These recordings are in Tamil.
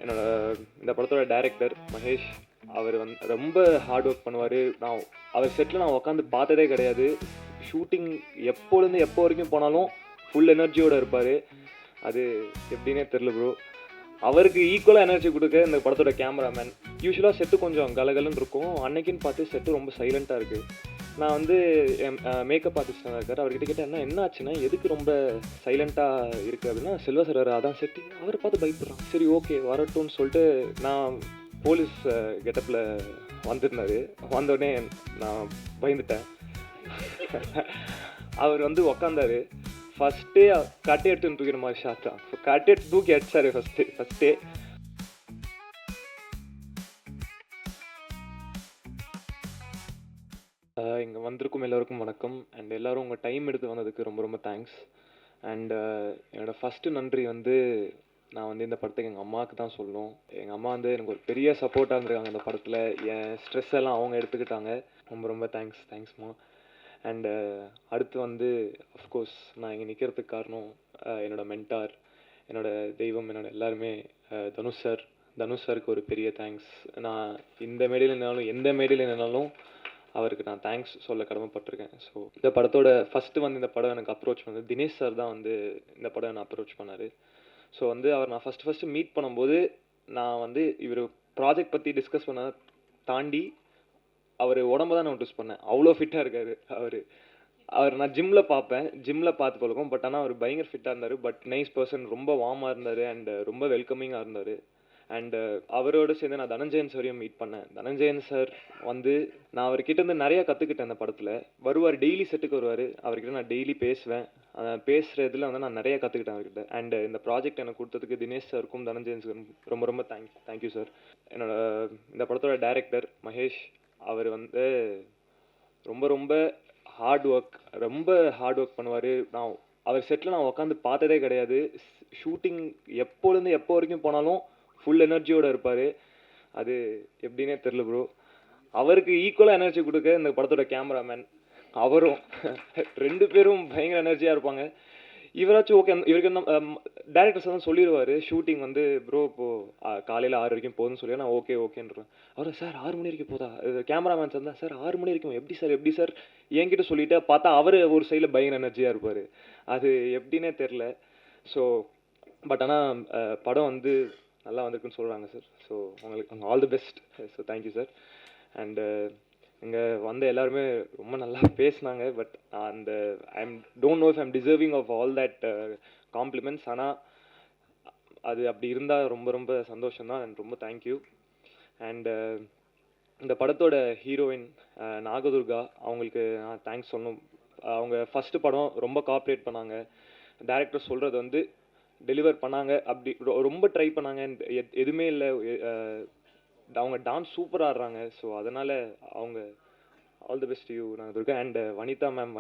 என்னோட இந்த படத்தோட டைரக்டர் மகேஷ். அவர் ரொம்ப ஹார்ட் ஒர்க் பண்ணுவார். நான் அவர் செட்டில் நான் உட்காந்து பார்த்ததே கிடையாது. ஷூட்டிங் எப்போலேருந்து எப்போ வரைக்கும் போனாலும் ஃபுல் எனர்ஜியோடு இருப்பார். அது எப்படின்னே தெரில ப்ரோ. அவருக்கு ஈக்குவலாக எனர்ஜி கொடுக்க இந்த படத்தோட கேமராமேன். யூஸ்வலாக செட்டு கொஞ்சம் கலகலன்னு இருக்கும். அன்னைக்குன்னு பார்த்து செட்டு ரொம்ப சைலண்ட்டாக இருக்குது. நான் என் மேக்கப் ஆர்டிஸ்டாக இருக்கார். அவர்கிட்ட கேட்டேன், என்ன ஆச்சுன்னா எதுக்கு ரொம்ப சைலண்ட்டாக இருக்குது அப்படின்னா, செல்வா சார் வேறு அதான் செட்டு, அவரை பார்த்து பயப்படுறான். சரி ஓகே வரட்டும்னு சொல்லிட்டு நான் போலீஸ் கெட்டப்பில் வந்திருந்தார். வந்தோடனே நான் பயந்துட்டேன். அவர் உக்காந்தாரு. ஃபஸ்ட்டே கட்டை எடுத்துன்னு தூக்கிற மாதிரி ஷாட் தான். கட்டை எடுத்து தூக்கி அடிச்சாரு ஃபஸ்ட்டே. இங்கே வந்திருக்கும் எல்லோருக்கும் வணக்கம். அண்ட் எல்லோரும் உங்கள் டைம் எடுத்து வந்ததுக்கு ரொம்ப ரொம்ப தேங்க்ஸ். அண்ட் என்னோடய ஃபஸ்ட்டு நன்றி நான் இந்த படத்துக்கு எங்கள் அம்மாவுக்கு தான் சொல்லணும். எங்கள் அம்மா எனக்கு ஒரு பெரிய சப்போர்ட்டாக இருந்திருக்காங்க இந்த படத்தில். என் ஸ்ட்ரெஸ் எல்லாம் அவங்க எடுத்துக்கிட்டாங்க. ரொம்ப ரொம்ப தேங்க்ஸ்மா. அண்டு அடுத்து அஃப்கோர்ஸ் நான் இங்கே நிற்கிறதுக்கு காரணம் என்னோடய மென்டார், என்னோடய தெய்வம், எல்லாருமே தனுஷ் சாருக்கு ஒரு பெரிய தேங்க்ஸ். நான் இந்த மேடையில் நின்னாலும் எந்த மேடையில் நின்னாலும் அவருக்கு நான் தேங்க்ஸ் சொல்ல கடமைப்பட்டிருக்கேன். ஸோ இந்த படத்தோட ஃபஸ்ட்டு இந்த படம் எனக்கு அப்ரோச் பண்ணது தினேஷ் சார் தான். இந்த படம் என்னை அப்ரோச் பண்ணார். ஸோ அவர் நான் ஃபஸ்ட்டு மீட் பண்ணும்போது நான் இவர் ப்ராஜெக்ட் பற்றி டிஸ்கஸ் பண்ண தாண்டி அவர் உடம்பு தான் நான் நோட்டீஸ் பண்ணேன். அவ்வளோ ஃபிட்டாக இருக்கார் அவர் நான் ஜிம்மில் பார்த்து பழக்கம். பட் ஆனால் அவர் பயங்கர ஃபிட்டாக இருந்தார். பட் நைஸ் பர்சன், ரொம்ப வார்மாக இருந்தார். அண்ட் ரொம்ப வெல்கமிங்காக இருந்தார். அண்டு அவரோடு சேர்ந்து நான் தனஞ்சயன் சாரையும் மீட் பண்ணேன். தனஞ்சயன் சார் நான் அவர்கிட்ட நிறையா கற்றுக்கிட்டேன். இந்த படத்தில் வருவார், டெய்லி செட்டுக்கு வருவார். அவர்கிட்ட நான் டெய்லி பேசுவேன். பேசுகிறதுல நான் நிறையா கற்றுக்கிட்டேன் அவர்கிட்ட. அண்டு இந்த ப்ராஜெக்ட் எனக்கு கொடுத்ததுக்கு தினேஷ் சாருக்கும் தனஞ்சயன் சாருக்கும் ரொம்ப ரொம்ப தேங்க்யூ சார். இந்த படத்தோட டைரக்டர் மகேஷ். அவர் ரொம்ப ரொம்ப ஹார்ட் ஒர்க் பண்ணுவார். அவர் செட்டில் நான் உட்காந்து பார்த்ததே கிடையாது. ஷூட்டிங் எப்போலேருந்து எப்போ வரைக்கும் போனாலும் ஃபுல் எனர்ஜியோடு இருப்பார். அது எப்படின்னே தெரில ப்ரோ. அவருக்கு ஈக்குவலாக எனர்ஜி கொடுக்க இந்த படத்தோட கேமராமேன். அவரும் 2 பேரும் பயங்கர எனர்ஜியாக இருப்பாங்க. இவராச்சும் ஓகே, இவருக்கு டேரக்டர்ஸ் சொல்லிடுவார் ஷூட்டிங் ப்ரோ இப்போது காலையில் 6 வரைக்கும் போகுதுன்னு சொல்லி நான் ஓகேன்றேன். அவர் சார் 6 மணி வரைக்கும் போதா? கேமராமேன் சார் தான் சார் 6 மணி வரைக்கும் எப்படி சார் என்கிட்ட சொல்லிவிட்டு பார்த்தா அவர் ஒரு சைடில் பயங்கர எனர்ஜியாக இருப்பார். அது எப்படின்னே தெரில. ஸோ பட் ஆனால் படம் நல்லா வந்திருக்குன்னு சொல்கிறாங்க சார். ஸோ உங்களுக்கு all the best. So thank you sir. And இங்கே எல்லாருமே ரொம்ப நல்லா பேசினாங்க. But don't know if I'm deserving of all that compliments. ஆனால் அது அப்படி இருந்தால் ரொம்ப ரொம்ப சந்தோஷம்தான். அண்ட் ரொம்ப தேங்க்யூ. அண்டு இந்த படத்தோட ஹீரோயின் நாகதுர்கா, அவங்களுக்கு நான் தேங்க்ஸ் சொல்லணும். அவங்க ஃபஸ்ட்டு படம் ரொம்ப கோஆப்ரேட் பண்ணாங்க. டைரக்டர் சொல்கிறது டெலிவர் பண்ணாங்க. அப்படி ரொம்ப ட்ரை பண்ணாங்க. எதுவுமே இல்லை. அவங்க டான்ஸ் சூப்பராக ஆடுறாங்க. ஸோ அதனால் அவங்க all the best you Nagadurga. And Vanitha ma'am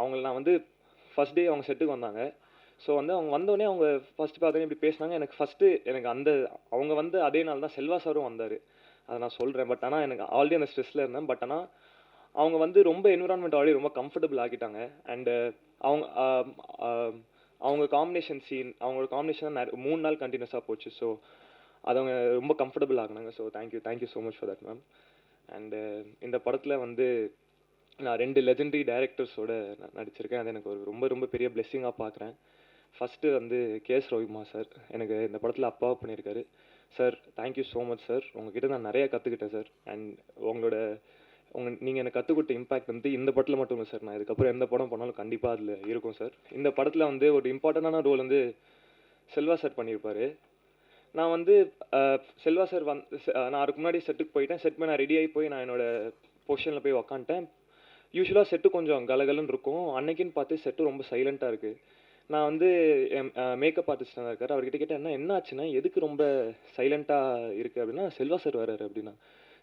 அவங்கள நான் ஃபஸ்ட் டே அவங்க செட்டுக்கு வந்தாங்க. ஸோ அவங்க வந்தோடனே அவங்க ஃபஸ்ட்டு பார்த்தோன்னே இப்படி பேசினாங்க. எனக்கு அவங்க அதே நாள் தான் செல்வா சாரும் வந்தார். அதை நான் சொல்கிறேன். பட் ஆனால் எனக்கு ஆல்ரெடி அந்த ஸ்ட்ரெஸ்ஸில் இருந்தேன். பட் ஆனால் அவங்க ரொம்ப என்விரான்மெண்ட் ஆல்ரெடி ரொம்ப கம்ஃபர்டபுள் ஆக்கிட்டாங்க. அண்டு அவங்க அவங்களோட காம்பினேஷன் 3 நாள் கண்டினியூஸாக போச்சு. ஸோ அது அவங்க ரொம்ப கம்ஃபர்டபுள் ஆகினாங்க. So thank you so much for that ma'am. And இந்த படத்தில் நான் 2 லெஜெண்டரி டைரக்டர்ஸோடு நான் நடிச்சிருக்கேன். அது எனக்கு ஒரு ரொம்ப ரொம்ப பெரிய பிளெஸ்ஸிங்காக பார்க்குறேன். ஃபஸ்ட்டு கேஎஸ் ரவிக்குமார் சார் எனக்கு இந்த படத்தில் அப்பாவை பண்ணியிருக்காரு. Sir thank you so much sir. உங்ககிட்ட நான் நிறையா கற்றுக்கிட்டேன் சார். அண்ட் நீங்கள் எனக்கு கற்றுக் கொடுத்த இம்பாக்ட் இந்த படத்தில் மட்டும் இல்லை சார். நான் இதுக்கப்புறம் எந்த படம் பண்ணாலும் கண்டிப்பாக அதில் இருக்கும் சார். இந்த படத்தில் ஒரு இம்பார்ட்டண்டான ரோல் செல்வா சார் பண்ணியிருப்பார். நான் செல்வா சார் நான் அதுக்கு முன்னாடி செட்டுக்கு போயிட்டேன். செட் நான் ரெடி ஆகி போய் நான் என்னோடய பொசிஷனில் போய் உக்காந்துட்டேன். யூஸ்வலாக செட்டு கொஞ்சம் கலகலன்னு இருக்கும். அன்னைக்குன்னு பார்த்து செட்டு ரொம்ப சைலண்ட்டாக இருக்குது. நான் என் மேக்கப் ஆர்டிஸ்டாக இருக்கார். அவர்கிட்ட கேட்டேன், என்ன ஆச்சுன்னா எதுக்கு ரொம்ப சைலண்ட்டாக இருக்குது அப்படின்னா, செல்வா சார் வராரு அப்படின்னா.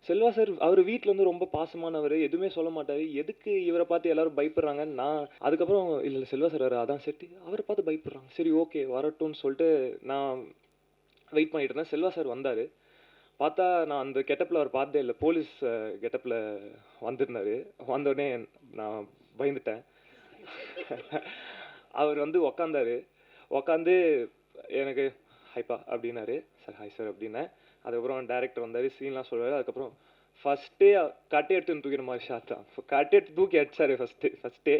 செல்வா சார் அவர் வீட்டில் ரொம்ப பாசமானவர், எதுவுமே சொல்ல மாட்டார். எதுக்கு இவரை பார்த்து எல்லோரும் பயப்படுறாங்கன்னு நான் அதுக்கப்புறம் இல்லை செல்வா சார் வர அதான் செட்டு, அவரை பார்த்து பயப்படுறாங்க. சரி ஓகே வரட்டும்னு சொல்லிட்டு நான் வெயிட் பண்ணிட்டு இருந்தேன். செல்வா சார் வந்தார். பார்த்தா நான் அந்த கெட்டப்பில் அவர் பார்த்ததே இல்லை. போலீஸ் கெட்டப்பில் வந்திருந்தார். வந்தோடனே நான் பயந்துட்டேன். அவர் உக்காந்தார். உக்காந்து எனக்கு ஹைப்பா அப்படின்னாரு. சார் ஹாய் சார் அப்படின்னேன். அதுக்கப்புறம் டேரக்டர் வந்தார், சீன்லாம் சொல்லுவார். அதுக்கப்புறம் ஃபஸ்ட்டே கட்டை எடுத்துன்னு தூக்கிற மாதிரி ஷாட் தான். கட்டை எடுத்து தூக்கி அடிச்சார் ஃபஸ்ட்டே.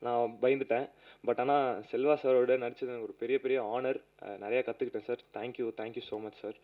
நான் பயந்துட்டேன். பட் ஆனால் செல்வா சாரோட நடிச்சது எனக்கு ஒரு பெரிய பெரிய ஆனர். நிறையா கற்றுக்கிட்டேன் sir. Thank you so much sir.